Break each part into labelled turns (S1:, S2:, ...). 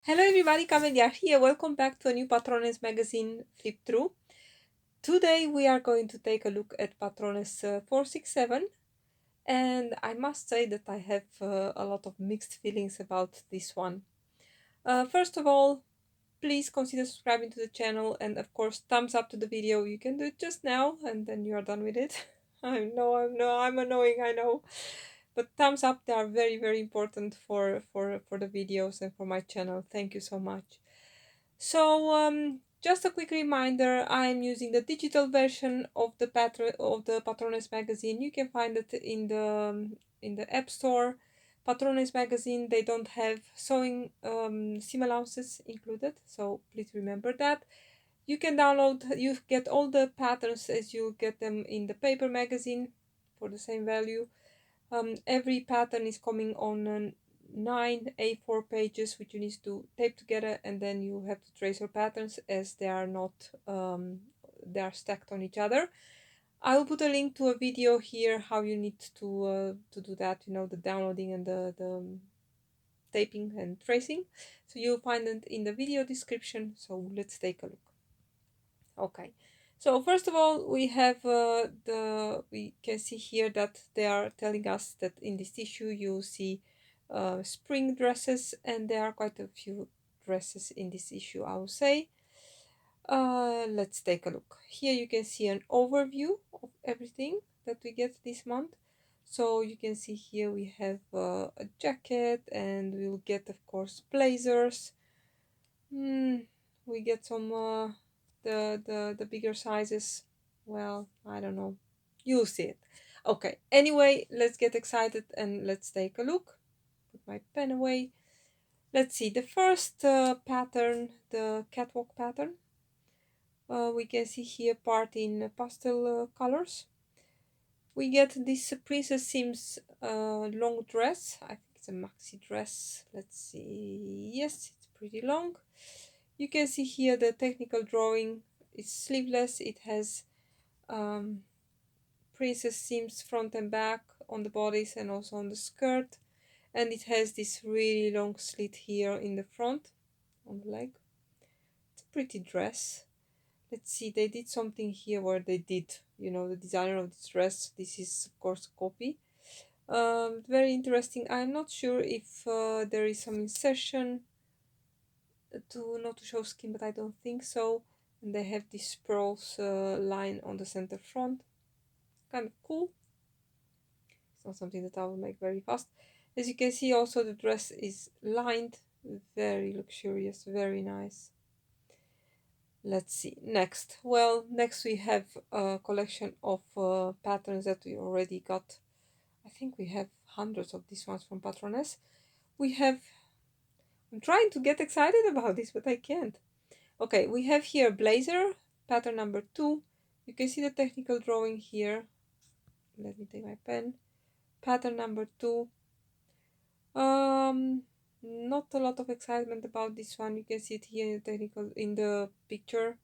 S1: Hello everybody, Camelia here. Welcome back to a new Patrones Magazine flip through. Today we are going to take a look at Patrones 467, and I must say that I have a lot of mixed feelings about this one. First of all, please consider subscribing to the channel, and of course thumbs up to the video. You can do it just now and then you are done with it. I'm annoying, I know. But thumbs up, they are very important for the videos and for my channel. Thank you so much. So just a quick reminder, I'm using the digital version of the Patrones magazine. You can find it in the App Store. Patrones magazine, they don't have sewing seam allowances included, so please remember that. You can download, you get all the patterns as you get them in the paper magazine for the same value. Every pattern is coming on 9 A4 pages, which you need to tape together, and then you have to trace your patterns as they are not they are stacked on each other. I will put a link to a video here how you need to do that, you know, the downloading and the taping and tracing. So you'll find it in the video description. So let's take a look. Okay, so first of all, we have we can see here that they are telling us that in this issue you see spring dresses, and there are quite a few dresses in this issue, I will say. Let's take a look. Here you can see an overview of everything that we get this month. So you can see here we have a jacket, and we'll get, of course, blazers. We get some the bigger sizes. Well, I don't know, you'll see it. Okay, anyway, let's get excited and let's take a look. Put my pen away. Let's see the first pattern, the catwalk pattern. We can see here part in pastel colors. We get this Princess Sims long dress. I think it's a maxi dress. Let's see. Yes, it's pretty long. You can see here the technical drawing. It's sleeveless. It has Princess Sims front and back on the bodice and also on the skirt. And it has this really long slit here in the front, on the leg. It's a pretty dress. Let's see, they did something here where they did, you know, the designer of this dress. This is, of course, a copy. Very interesting. I'm not sure if there is some insertion to not to show skin, but I don't think so. And they have this pearls line on the center front. Kind of cool. It's not something that I will make very fast. As you can see, also the dress is lined. Very luxurious, very nice. Let's see, next. Well, next we have a collection of patterns that we already got. I think we have hundreds of these ones from Patrones. We have, I'm trying to get excited about this, but I can't. Okay, we have here blazer, pattern number 2. You can see the technical drawing here. Let me take my pen. Pattern number 2. Not a lot of excitement about this one. You can see it here in the technical, in the picture.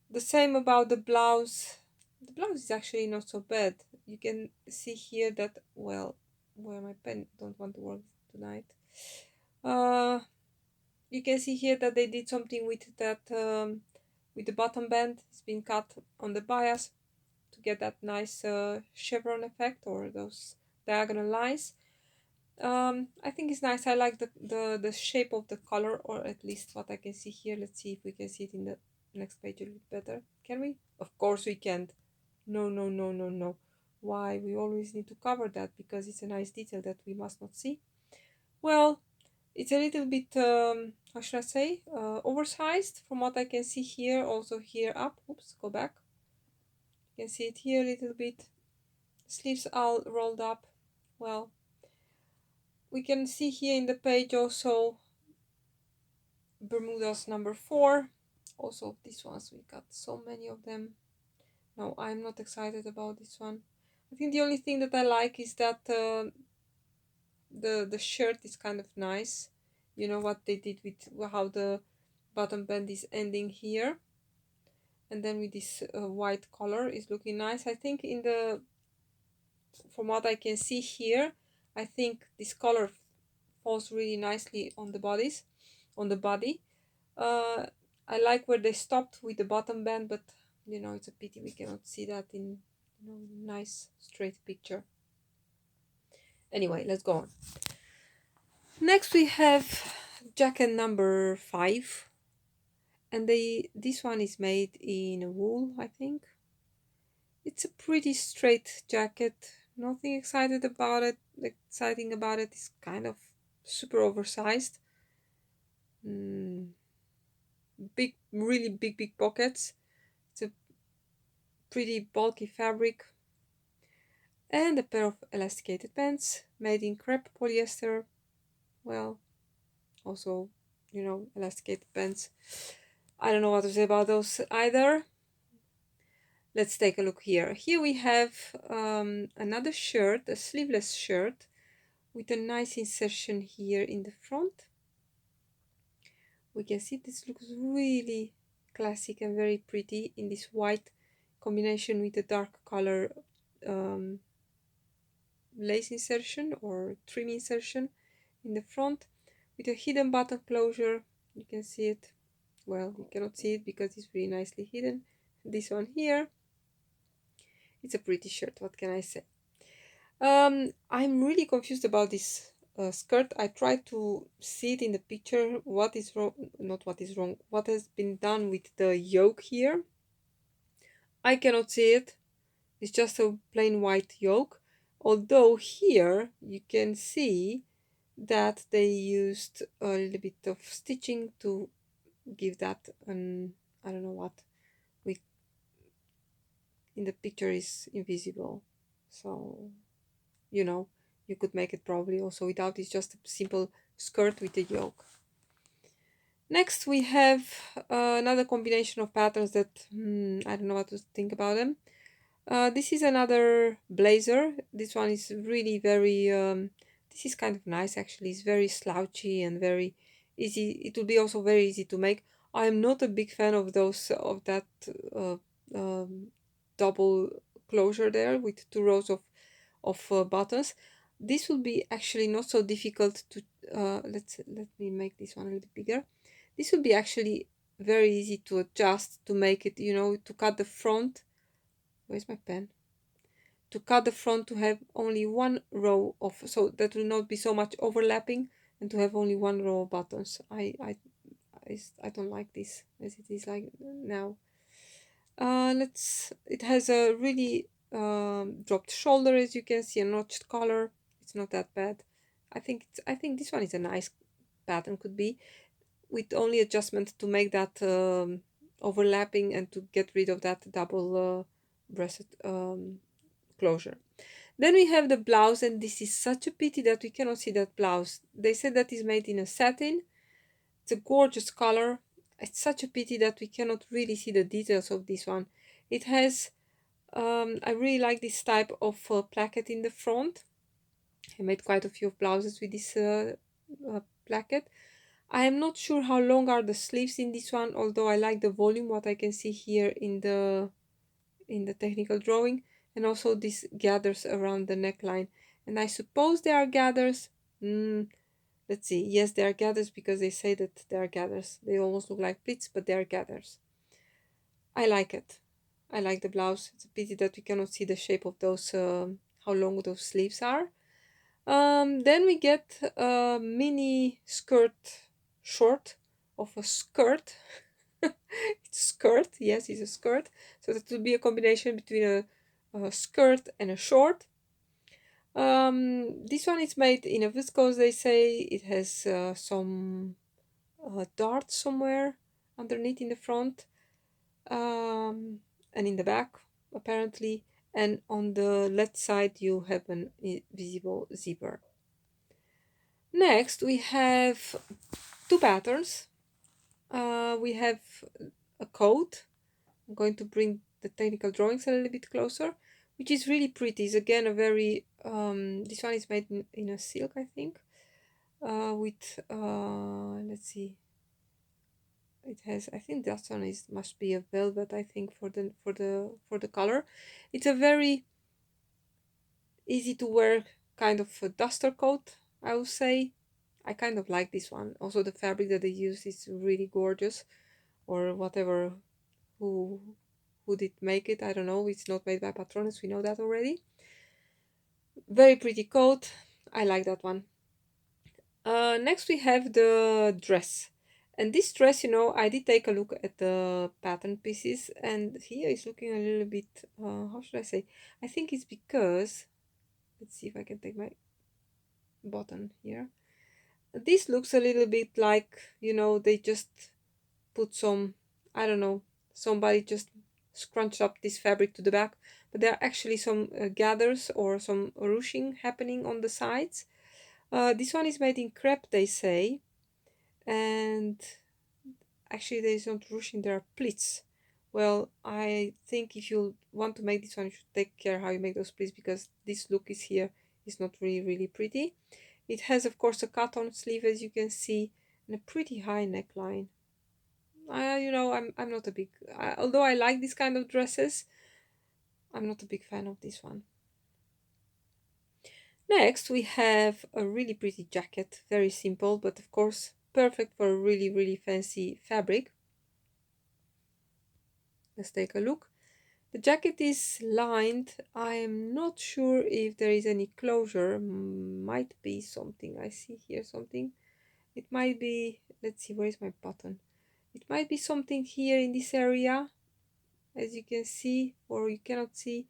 S1: The same about the blouse. The blouse is actually not so bad. You can see here that, well, where my pen don't want to work tonight. You can see here that they did something with that, with the bottom band. It's been cut on the bias to get that nice chevron effect, or those diagonal lines. I think it's nice. I like the shape of the color, or at least what I can see here. Let's see if we can see it in the next page a little better. Can we? Of course we can't. No. Why? We always need to cover that because it's a nice detail that we must not see. Well, it's a little bit, how should I say, oversized from what I can see here. Also here up. Oops, go back. You can see it here a little bit. Sleeves all rolled up. Well, we can see here in the page also Bermudas number 4. Also these ones, we got so many of them. No, I'm not excited about this one. I think the only thing that I like is that the shirt is kind of nice. You know what they did with how the bottom band is ending here, and then with this white color is looking nice. I think in the, from what I can see here, I think this color falls really nicely on the bodies. on the body. I like where they stopped with the bottom band, but you know, it's a pity we cannot see that in, you know, nice straight picture. Anyway, let's go on. Next we have jacket number 5, and this one is made in wool, I think. It's a pretty straight jacket, nothing exciting about it. It's kind of super oversized. Big, really big pockets. It's a pretty bulky fabric, and a pair of elasticated pants made in crepe polyester. Well, also, you know, elasticated pants. I don't know what to say about those either. Let's take a look here. Here we have another shirt, a sleeveless shirt with a nice insertion here in the front. We can see this looks really classic and very pretty in this white combination with a dark color lace insertion or trim insertion in the front with a hidden button closure. You can see it. Well, you cannot see it because it's really nicely hidden. This one here, it's a pretty shirt, what can I say. I'm really confused about this skirt. I tried to see it in the picture, what is wrong, not what is wrong, what has been done with the yoke here. I cannot see it. It's just a plain white yoke, although here you can see that they used a little bit of stitching to give that an, I don't know what, we in the picture is invisible, so you know, you could make it probably also without. It's just a simple skirt with a yoke. Next we have another combination of patterns that I don't know what to think about them. This is another blazer. This one is really very this is kind of nice actually. It's very slouchy and very easy. It will be also very easy to make. I am not a big fan of those of that uh, double closure there with 2 rows of buttons. This will be actually not so difficult to let me make this one a little bigger. This will be actually very easy to adjust to make it, you know, to cut the front. Where's my pen? To cut the front to have only 1 row of, so that will not be so much overlapping, and to have only 1 row of buttons. I don't like this as it is like now. It has a really dropped shoulder, as you can see, a notched collar. It's not that bad. I think this one is a nice pattern, could be, with only adjustment to make that overlapping and to get rid of that double breasted closure. Then we have the blouse, and this is such a pity that we cannot see that blouse. They said that is made in a satin. It's a gorgeous color. It's such a pity that we cannot really see the details of this one. It has I really like this type of placket in the front. I made quite a few blouses with this placket. I am not sure how long are the sleeves in this one, although I like the volume, what I can see here in the technical drawing, and also this gathers around the neckline. And I suppose they are gathers. Let's see. Yes, they are gathers because they say that they are gathers. They almost look like pleats, but they are gathers. I like it. I like the blouse. It's a pity that we cannot see the shape of those, how long those sleeves are. Then we get a mini skirt short of a skirt. It's a skirt, yes, it's a skirt. So that will be a combination between a skirt and a short. This one is made in a viscose, they say. It has some darts somewhere underneath in the front. And in the back apparently, and on the left side you have an invisible zipper. Next we have 2 patterns. We have a coat. I'm going to bring the technical drawings a little bit closer, which is really pretty. It's again a very this one is made in a silk, I think, with let's see, it has, I think that one is must be a velvet, I think, for the color. It's a very easy to wear kind of a duster coat, I would say. I kind of like this one. Also, the fabric that they use is really gorgeous, or whatever, who did make it, I don't know. It's not made by Patrones, we know that already. Very pretty coat. I like that one. Next we have the dress. And this dress, you know, I did take a look at the pattern pieces, and here is looking a little bit, how should I say? I think it's because, let's see if I can take my button here. This looks a little bit like, you know, they just put some, I don't know, somebody just scrunched up this fabric to the back, but there are actually some gathers or some ruching happening on the sides. This one is made in crepe, they say, and actually there is not ruching, there are pleats. Well, I think if you want to make this one, you should take care how you make those pleats, because this look is here is not really pretty. It has, of course, a cut-on sleeve, as you can see, and a pretty high neckline. You know, I'm not a big, although I like this kind of dresses, I'm not a big fan of this one. Next, we have a really pretty jacket, very simple, but of course perfect for a really fancy fabric. Let's take a look. The jacket is lined. I am not sure if there is any closure. Might be something. I see here something. It might be, let's see, where is my button? It might be something here in this area, as you can see, or you cannot see.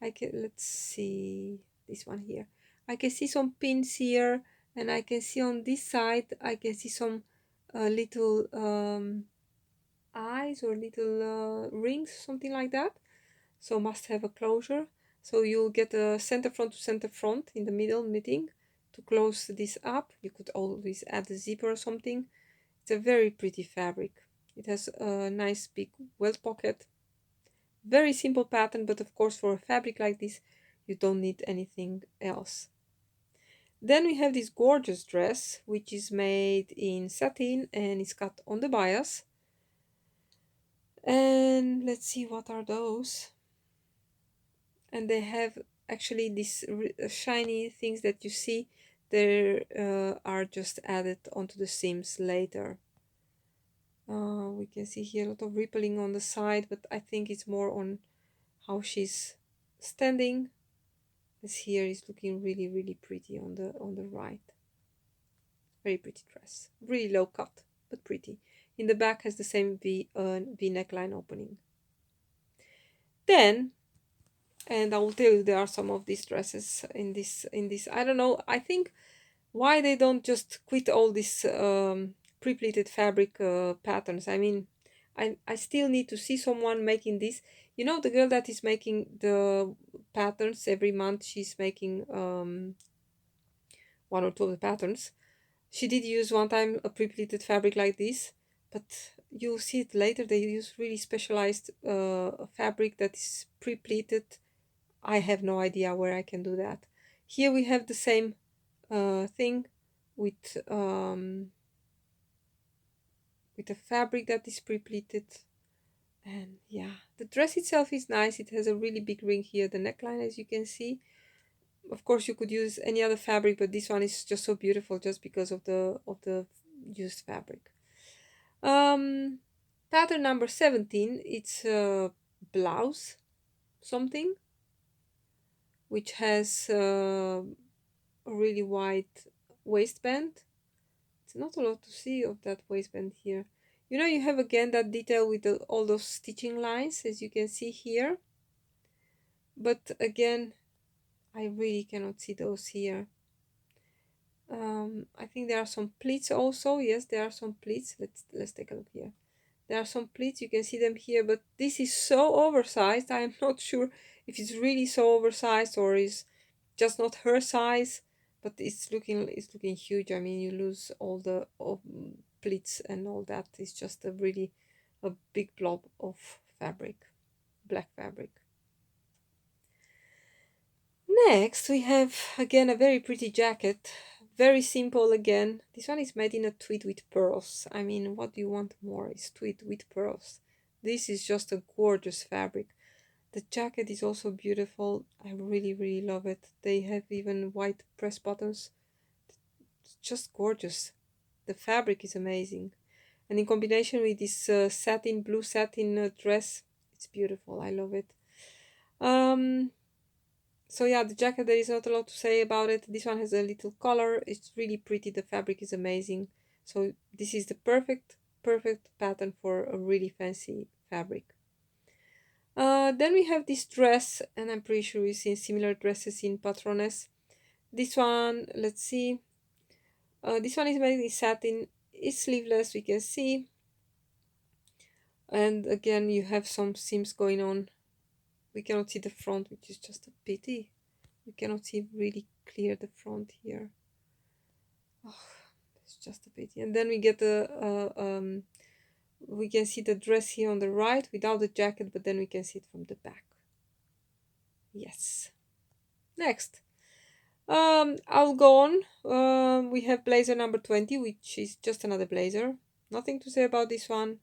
S1: Let's see this one here. I can see some pins here, and I can see on this side, I can see some little eyes or little rings, something like that. So must have a closure. So you'll get a center front to center front in the middle knitting to close this up. You could always add a zipper or something. It's a very pretty fabric. It has a nice big welt pocket. Very simple pattern, but of course for a fabric like this, you don't need anything else. Then we have this gorgeous dress, which is made in satin and is cut on the bias. And let's see, what are those? And they have actually these shiny things that you see there are just added onto the seams later. We can see here a lot of rippling on the side, but I think it's more on how she's standing. This here is looking really pretty on the right. Very pretty dress, really low cut but pretty. In the back has the same V neckline opening. Then, and I will tell you, there are some of these dresses in this I don't know, I think why they don't just quit all these pre-pleated fabric patterns. I mean, I still need to see someone making this. You know, the girl that is making the patterns every month, she's making one or two of the patterns. She did use one time a pre-pleated fabric like this, but you'll see it later. They use really specialized fabric that is pre-pleated. I have no idea where I can do that. Here we have the same thing with a fabric that is pre-pleated. And yeah, the dress itself is nice. It has a really big ring here, the neckline, as you can see. Of course you could use any other fabric, but this one is just so beautiful just because of the used fabric. Pattern number 17, it's a blouse something, which has a really wide waistband. It's not a lot to see of that waistband here. You know, you have again that detail with all those stitching lines, as you can see here. But again, I really cannot see those here. I think there are some pleats also. Yes, there are some pleats. Let's take a look here. There are some pleats, you can see them here, but this is so oversized. I am not sure if it's really so oversized or is just not her size, but it's looking huge. I mean, you lose all the pleats and all that. It's just a big blob of fabric, black fabric. Next, we have again a very pretty jacket, very simple again. This one is made in a tweed with pearls. I mean, what do you want more? Is tweed with pearls. This is just a gorgeous fabric. The jacket is also beautiful. I really love it. They have even white press buttons. It's just gorgeous. The fabric is amazing. And in combination with this satin, blue satin dress, it's beautiful. I love it. So yeah, the jacket, there is not a lot to say about it. This one has a little color. It's really pretty. The fabric is amazing. So this is the perfect pattern for a really fancy fabric. Then we have this dress, and I'm pretty sure we've seen similar dresses in Patrones. This one, let's see. This one is made in satin. It's sleeveless, we can see. And again, you have some seams going on. We cannot see the front, which is just a pity. We cannot see really clear the front here. Oh, it's just a pity. And then we get we can see the dress here on the right without the jacket, but then we can see it from the back. Yes. Next. I'll go on. We have blazer number 20, which is just another blazer. Nothing to say about this one.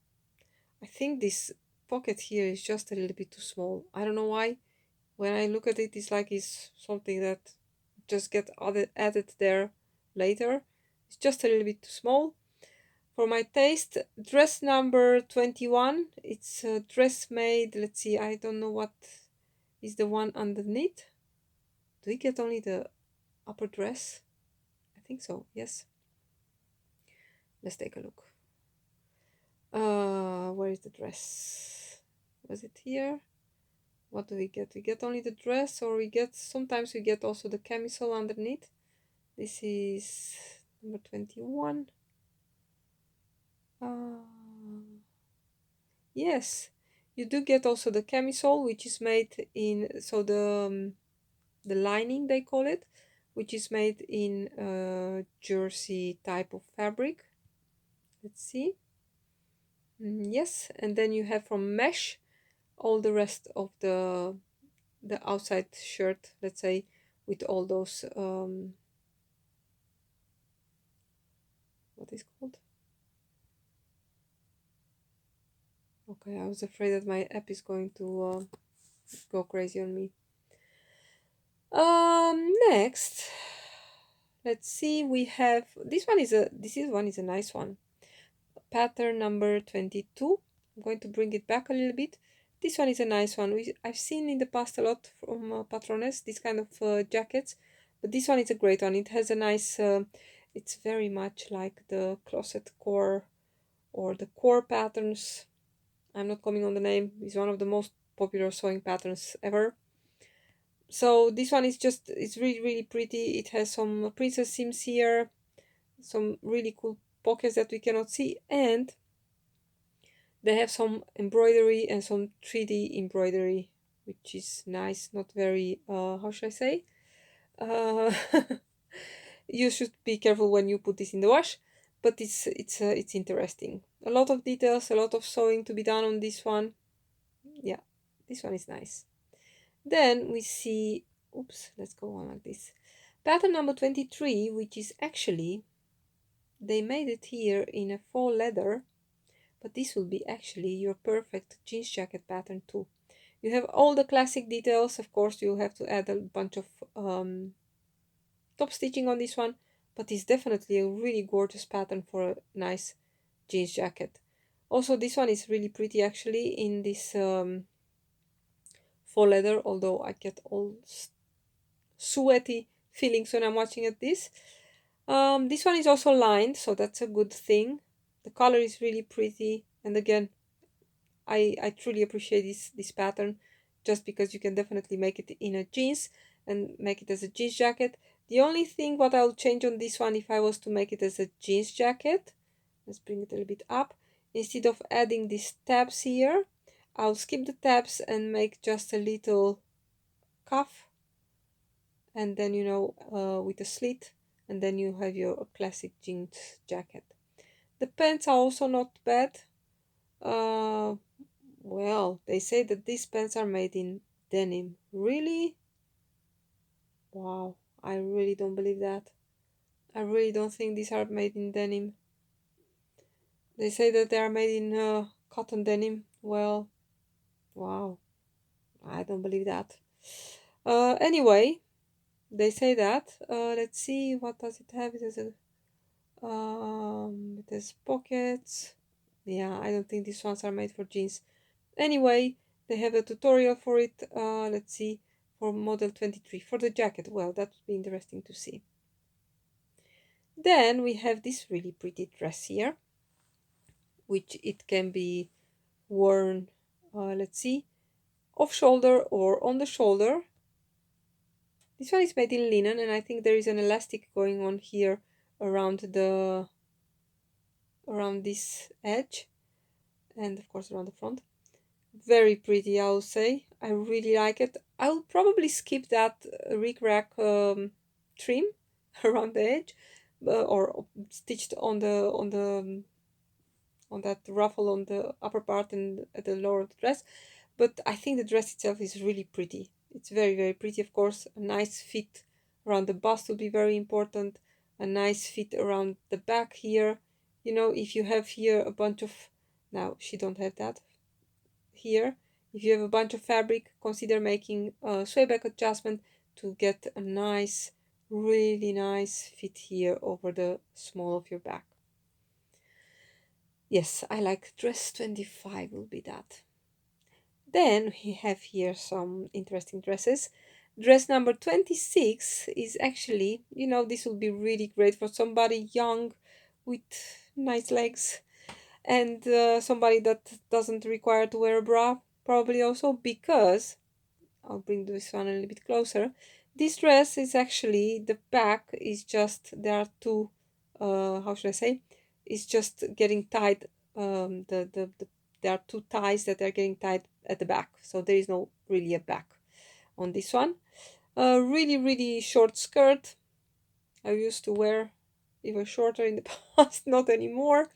S1: I think this pocket here is just a little bit too small. I don't know why. When I look at it, it's like it's something that just get added there later. It's just a little bit too small for my taste. Dress number 21. It's a dress made. Let's see. I don't know what is the one underneath. Do we get only the upper dress? I think so. Yes. Let's take a look. Where is the dress? Was it here? What do we get? We get only the dress, or we get, sometimes we get also the camisole underneath. This is number 21. Yes, you do get also the camisole, which is made in, so the lining they call it, which is made in jersey type of fabric. Let's see. Yes, and then you have from mesh all the rest of the outside shirt, let's say, with all those what is called? Okay, I was afraid that my app is going to go crazy on me. Next, let's see. We have this one is a nice one. Pattern number 22. I'm going to bring it back a little bit. This one is a nice one. I've seen in the past a lot from Patrones, this kind of jackets, but this one is a great one. It has a nice, it's very much like the closet core or the core patterns. I'm not coming on the name. It's one of the most popular sewing patterns ever. So this one is just, it's really pretty. It has some princess seams here, some really cool pockets that we cannot see, and they have some embroidery and some 3D embroidery, which is nice. Not very, how should I say? You should be careful when you put this in the wash, but it's interesting. A lot of details, a lot of sewing to be done on this one. Yeah, this one is nice. Then we see, oops, let's go on like this. Pattern number 23, which is actually, they made it here in a faux leather, but this will be actually your perfect jeans jacket pattern too. You have all the classic details. Of course, you have to add a bunch of top stitching on this one, but it's definitely a really gorgeous pattern for a nice jeans jacket. Also, this one is really pretty actually in this faux leather, although I get all sweaty feelings when I'm watching at this. This one is also lined, so that's a good thing. The color is really pretty, and again, I truly appreciate this pattern, just because you can definitely make it in a jeans and make it as a jeans jacket. The only thing what I'll change on this one, if I was to make it as a jeans jacket, let's bring it a little bit up, instead of adding these tabs here, I'll skip the tabs and make just a little cuff, and then with a slit, and then you have your classic jeans jacket. The pants are also not bad. Well, they say that these pants are made in denim. Really? Wow, I really don't believe that. I really don't think these are made in denim. They say that they are made in cotton denim. Well, wow, I don't believe that. Anyway, they say that. Let's see, what does it have? It has a It has pockets. Yeah, I don't think these ones are made for jeans. Anyway, they have a tutorial for it. Let's see, for model 23. For the jacket, well, that would be interesting to see. Then we have this really pretty dress here, which it can be worn, let's see, off shoulder or on the shoulder. This one is made in linen, and I think there is an elastic going on here around this edge, and of course around the front. Very pretty, I will say. I really like it. I will probably skip that rickrack trim around the edge, or stitched on that ruffle on the upper part and at the lower of the dress. But I think the dress itself is really pretty. It's very, very pretty. Of course, a nice fit around the bust will be very important. A nice fit around the back here. You know, if you have here a bunch of, now she don't have that here. If you have a bunch of fabric, consider making a sway back adjustment to get a nice, really nice fit here over the small of your back. Yes, I like dress 25 will be that. Then we have here some interesting dresses. Dress number 26 is actually, you know, this will be really great for somebody young with nice legs, and somebody that doesn't require to wear a bra, probably also, because I'll bring this one a little bit closer. This dress is actually, the back is just, there are two, how should I say, it's just getting tied, there are two ties that are getting tied at the back, so there is no really a back on this one. A really, really short skirt. I used to wear even shorter in the past, not anymore.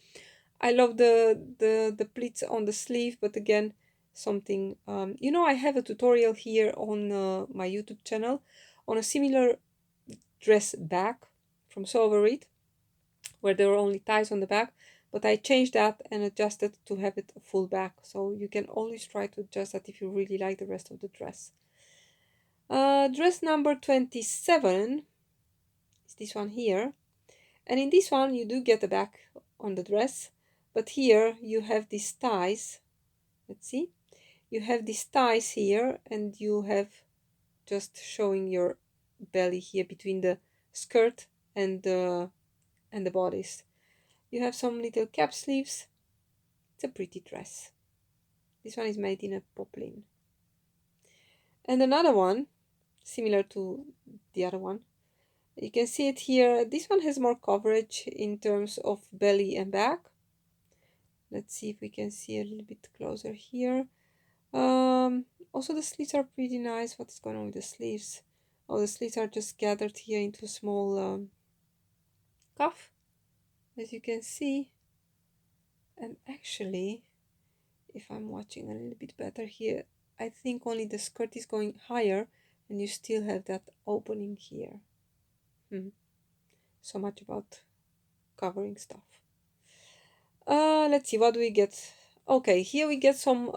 S1: I love the pleats on the sleeve, but again, something, you know, I have a tutorial here on my YouTube channel on a similar dress back from Solverit, where there were only ties on the back, but I changed that and adjusted to have it a full back. So you can always try to adjust that if you really like the rest of the dress. Dress number 27 is this one here. And in this one, you do get a back on the dress, but here you have these ties. Let's see. You have these ties here, and you have just showing your belly here between the skirt and the bodice. You have some little cap sleeves. It's a pretty dress. This one is made in a poplin. And another one, similar to the other one, you can see it here. This one has more coverage in terms of belly and back. Let's see if we can see a little bit closer here. Also the sleeves are pretty nice. What is going on with the sleeves? Oh, the sleeves are just gathered here into a small cuff, as you can see. And actually, if I'm watching a little bit better here, I think only the skirt is going higher and you still have that opening here. So much about covering stuff. Let's see, what do we get? Okay, here we get some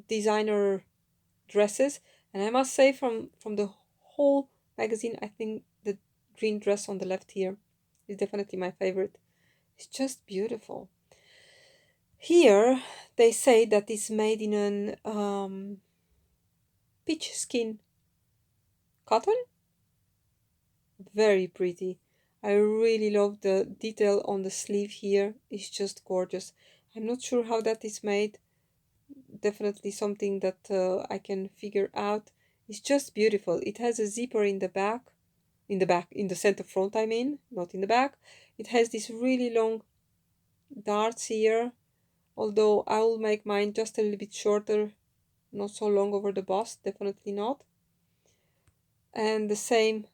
S1: designer dresses, and I must say from the whole magazine, I think the green dress on the left here is definitely my favorite. It's just beautiful. Here they say that it's made in an peach skin cotton. Very pretty. I really love the detail on the sleeve here. It's just gorgeous. I'm not sure how that is made. Definitely something that I can figure out. It's just beautiful. It has a zipper in the back, in the center front, I mean, not in the back. It has these really long darts here, although I will make mine just a little bit shorter, not so long over the bust, definitely not. And the same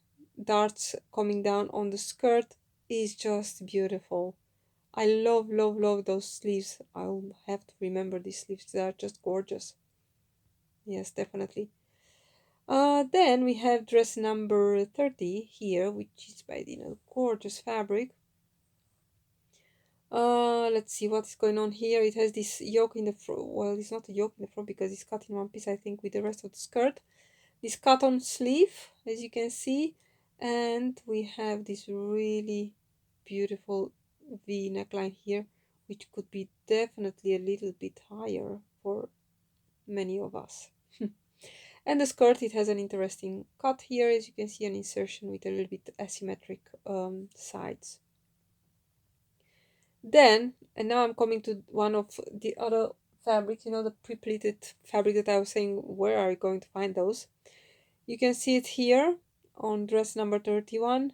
S1: darts coming down on the skirt is just beautiful. I love, love, love those sleeves. I'll have to remember these sleeves. They are just gorgeous. Yes, definitely. Then we have dress number 30 here, which is made in a gorgeous fabric. Let's see what's going on here. It has this yoke in the front. Well, it's not a yoke in the front because it's cut in one piece, I think, with the rest of the skirt. This cotton sleeve, as you can see, and we have this really beautiful V neckline here, which could be definitely a little bit higher for many of us. And the skirt, it has an interesting cut here, as you can see, an insertion with a little bit asymmetric sides. Then, and now I'm coming to one of the other fabrics, you know, the pre-pleated fabric that I was saying, where are you going to find those? You can see it here on dress number 31.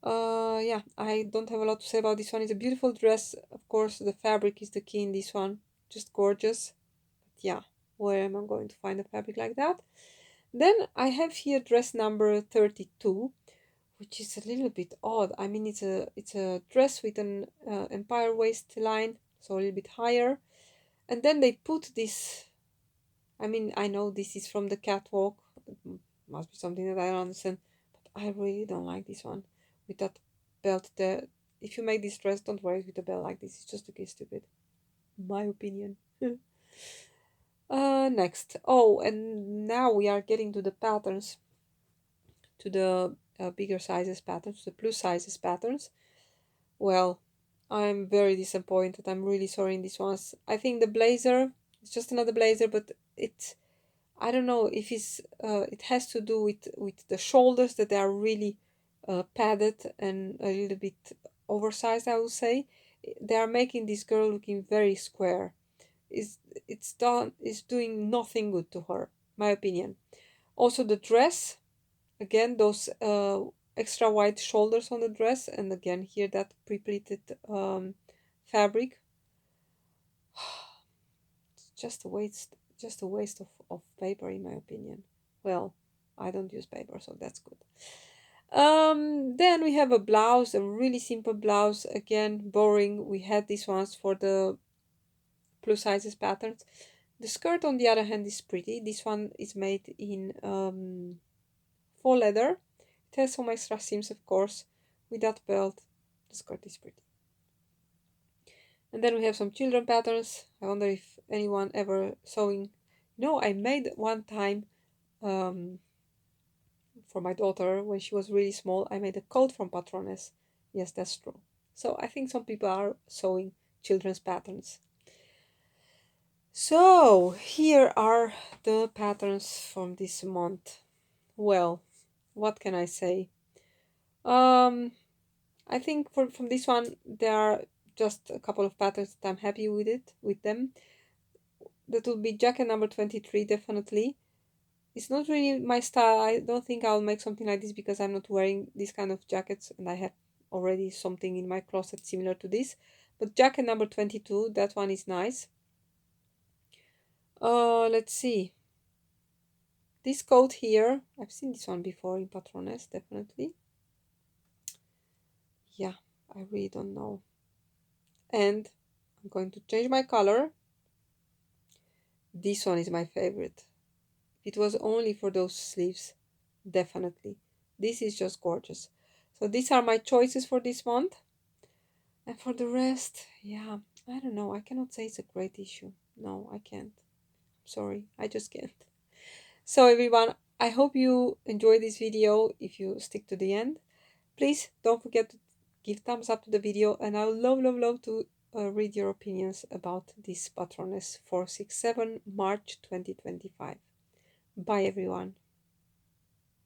S1: Yeah, I don't have a lot to say about this one. It's a beautiful dress. Of course, the fabric is the key in this one. Just gorgeous. But yeah, where am I going to find a fabric like that? Then I have here dress number 32, which is a little bit odd. I mean, it's a dress with an empire waistline, so a little bit higher. And then they put this, I mean, I know this is from the catwalk. It must be something that I don't understand, but I really don't like this one with that belt there. If you make this dress, don't wear it with a belt like this. It's just okay, stupid. My opinion. Next. Oh, and now we are getting to the patterns, to the bigger sizes patterns, the plus sizes patterns. Well, I'm very disappointed. I'm really sorry in these ones. I think the blazer, it's just another blazer, but it's, I don't know if it's it has to do with the shoulders, that they are really padded and a little bit oversized, I would say. They are making this girl looking very square. It's doing nothing good to her, my opinion. Also the dress, again, those extra wide shoulders on the dress, and again here that pre-pleated fabric. It's just a waste of paper, in my opinion. Well, I don't use paper, so that's good. Then we have a blouse, a really simple blouse, again boring. We had these ones for the plus sizes patterns. The skirt, on the other hand, is pretty. This one is made in faux leather. It has some extra seams, of course. With that belt, the skirt is pretty. And then we have some children patterns. I wonder if anyone ever sewing. No, I made one time for my daughter when she was really small. I made a coat from Patrones. Yes, that's true. So I think some people are sewing children's patterns. So here are the patterns from this month. Well, what can I say? I think from this one there are just a couple of patterns that I'm happy with them. That will be jacket number 23, definitely. It's not really my style. I don't think I'll make something like this because I'm not wearing this kind of jackets, and I have already something in my closet similar to this. But jacket number 22, that one is nice. Let's see. This coat here, I've seen this one before in Patrones, definitely. Yeah, I really don't know. And I'm going to change my color. This one is my favorite. If it was only for those sleeves, definitely. This is just gorgeous. So these are my choices for this month. And for the rest, yeah, I don't know. I cannot say it's a great issue. No, I can't. Sorry, I just can't. So everyone, I hope you enjoyed this video if you stick to the end. Please don't forget to give thumbs up to the video, and I would love to read your opinions about this Patrones 467 March 2025. Bye everyone.